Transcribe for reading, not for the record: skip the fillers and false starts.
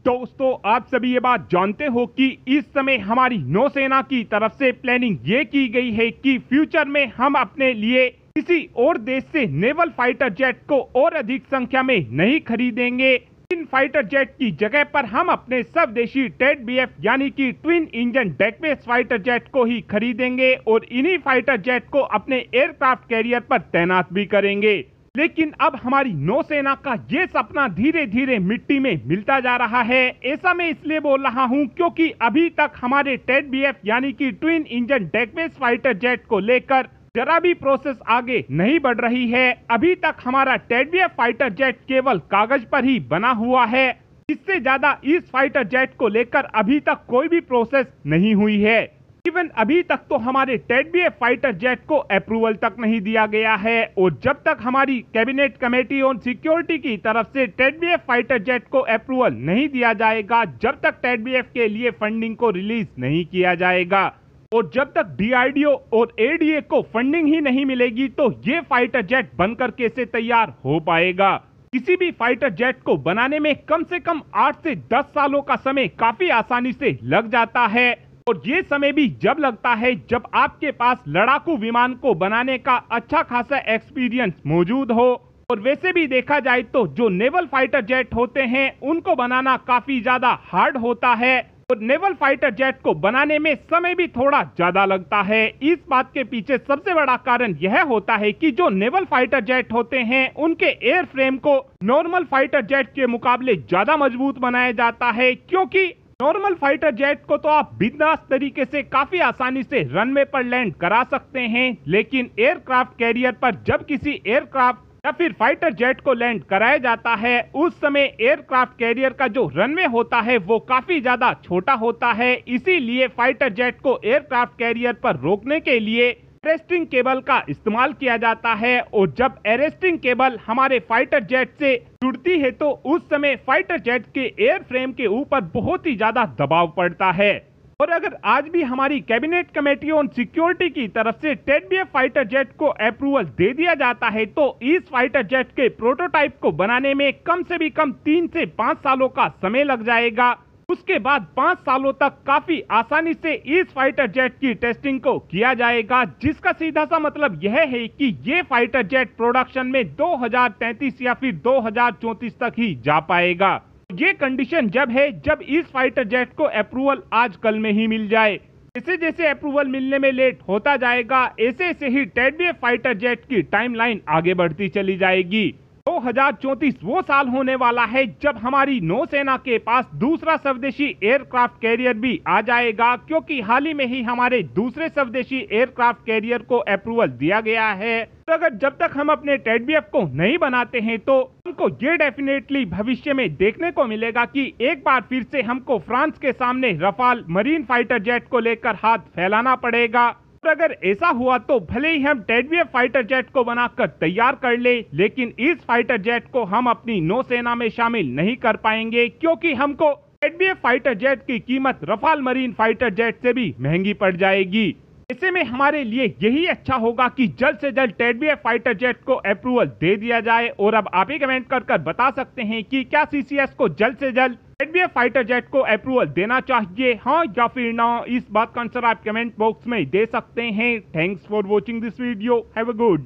दोस्तों, आप सभी ये बात जानते हो कि इस समय हमारी नौसेना की तरफ से प्लानिंग ये की गई है कि फ्यूचर में हम अपने लिए किसी और देश से नेवल फाइटर जेट को और अधिक संख्या में नहीं खरीदेंगे। इन फाइटर जेट की जगह पर हम अपने स्वदेशी टेड बीएफ यानी कि twin engine deck based fighter jet को ही खरीदेंगे और इन्हीं फाइटर जेट को अपने एयरक्राफ्ट कैरियर पर तैनात भी करेंगे। लेकिन अब हमारी नौसेना का ये सपना धीरे धीरे मिट्टी में मिलता जा रहा है। ऐसा मैं इसलिए बोल रहा हूं क्योंकि अभी तक हमारे टेड बीएफ यानी कि twin engine deck based fighter jet को लेकर जरा भी प्रोसेस आगे नहीं बढ़ रही है। अभी तक हमारा टेड बीएफ फाइटर जेट केवल कागज पर ही बना हुआ है। इससे ज्यादा इस फाइटर जेट को लेकर अभी तक कोई भी प्रोसेस नहीं हुई है। इवन अभी तक तो हमारे टेड बीएफ फाइटर जेट को अप्रूवल तक नहीं दिया गया है और जब तक हमारी कैबिनेट कमेटी ऑन सिक्योरिटी की तरफ से टेड बीएफ फाइटर जेट को अप्रूवल नहीं दिया जाएगा, जब तक टेड बीएफ के लिए फंडिंग को रिलीज नहीं किया जाएगा और जब तक डीआरडीओ और एडीए को फंडिंग ही नहीं मिलेगी तो ये फाइटर जेट बनकर कैसे तैयार हो पाएगा। किसी भी फाइटर जेट को बनाने में कम से कम 8 से 10 सालों का समय काफी आसानी से लग जाता है और ये समय भी जब लगता है जब आपके पास लड़ाकू विमान को बनाने का अच्छा खासा एक्सपीरियंस मौजूद हो। और वैसे भी देखा जाए तो जो नेवल फाइटर जेट होते हैं उनको बनाना काफी ज्यादा हार्ड होता है और नेवल फाइटर जेट को बनाने में समय भी थोड़ा ज्यादा लगता है। इस बात के पीछे सबसे बड़ा कारण यह होता है कि जो नेवल फाइटर जेट होते हैं उनके एयर फ्रेम को नॉर्मल फाइटर जेट के मुकाबले ज्यादा मजबूत बनाया जाता है, क्योंकि नॉर्मल फाइटर जेट को तो आप बिंदास तरीके से काफी आसानी से रनवे पर लैंड करा सकते हैं, लेकिन एयरक्राफ्ट कैरियर पर जब किसी एयरक्राफ्ट या फिर फाइटर जेट को लैंड कराया जाता है उस समय एयरक्राफ्ट कैरियर का जो रनवे होता है वो काफी ज्यादा छोटा होता है। इसीलिए फाइटर जेट को एयरक्राफ्ट कैरियर पर रोकने के लिए अरेस्टिंग केबल का इस्तेमाल किया जाता है और जब अरेस्टिंग केबल हमारे फाइटर जेट से जुड़ती है तो उस समय फाइटर जेट के एयर फ्रेम के ऊपर बहुत ही ज्यादा दबाव पड़ता है। और अगर आज भी हमारी कैबिनेट कमेटी ऑन सिक्योरिटी की तरफ से टेड बीएफ फाइटर जेट को अप्रूवल दे दिया जाता है तो इस फाइटर जेट के प्रोटोटाइप को बनाने में कम से भी कम 3 से 5 सालों का समय लग जाएगा। उसके बाद 5 सालों तक काफी आसानी से इस फाइटर जेट की टेस्टिंग को किया जाएगा, जिसका सीधा सा मतलब यह है कि ये फाइटर जेट प्रोडक्शन में 2033 या फिर 2034 तक ही जा पाएगा। ये कंडीशन जब है जब इस फाइटर जेट को अप्रूवल आज कल में ही मिल जाए। जैसे जैसे अप्रूवल मिलने में लेट होता जाएगा ऐसे ऐसे ही टेड बीएफ फाइटर जेट की टाइमलाइन आगे बढ़ती चली जाएगी। 2034 वो साल होने वाला है जब हमारी नौसेना के पास दूसरा स्वदेशी एयरक्राफ्ट कैरियर भी आ जाएगा, क्योंकि हाल ही में ही हमारे दूसरे स्वदेशी एयरक्राफ्ट कैरियर को अप्रूवल दिया गया है। तो अगर जब तक हम अपने टेड बीएफ को नहीं बनाते हैं तो हमको ये डेफिनेटली भविष्य में देखने को मिलेगा कि एक बार फिर से हमको फ्रांस के सामने रफाल मरीन फाइटर जेट को लेकर हाथ फैलाना पड़ेगा। और अगर ऐसा हुआ तो भले ही हम टेड बीएफ फाइटर जेट को बनाकर तैयार कर ले, लेकिन इस फाइटर जेट को हम अपनी नौसेना में शामिल नहीं कर पाएंगे, क्योंकि हमको टेड बीएफ फाइटर जेट की कीमत रफाल मरीन फाइटर जेट से भी महंगी पड़ जाएगी। ऐसे में हमारे लिए यही अच्छा होगा कि जल्द से जल्द टेड बीएफ फाइटर जेट को अप्रूवल दे दिया जाए। और अब आप ही कमेंट कर बता सकते हैं कि क्या सीसीएस को जल्द से जल्द टेड बीएफ फाइटर जेट को अप्रूवल देना चाहिए, हाँ या फिर ना। इस बात का आंसर आप कमेंट बॉक्स में दे सकते हैं। Thanks for watching this video. Have a good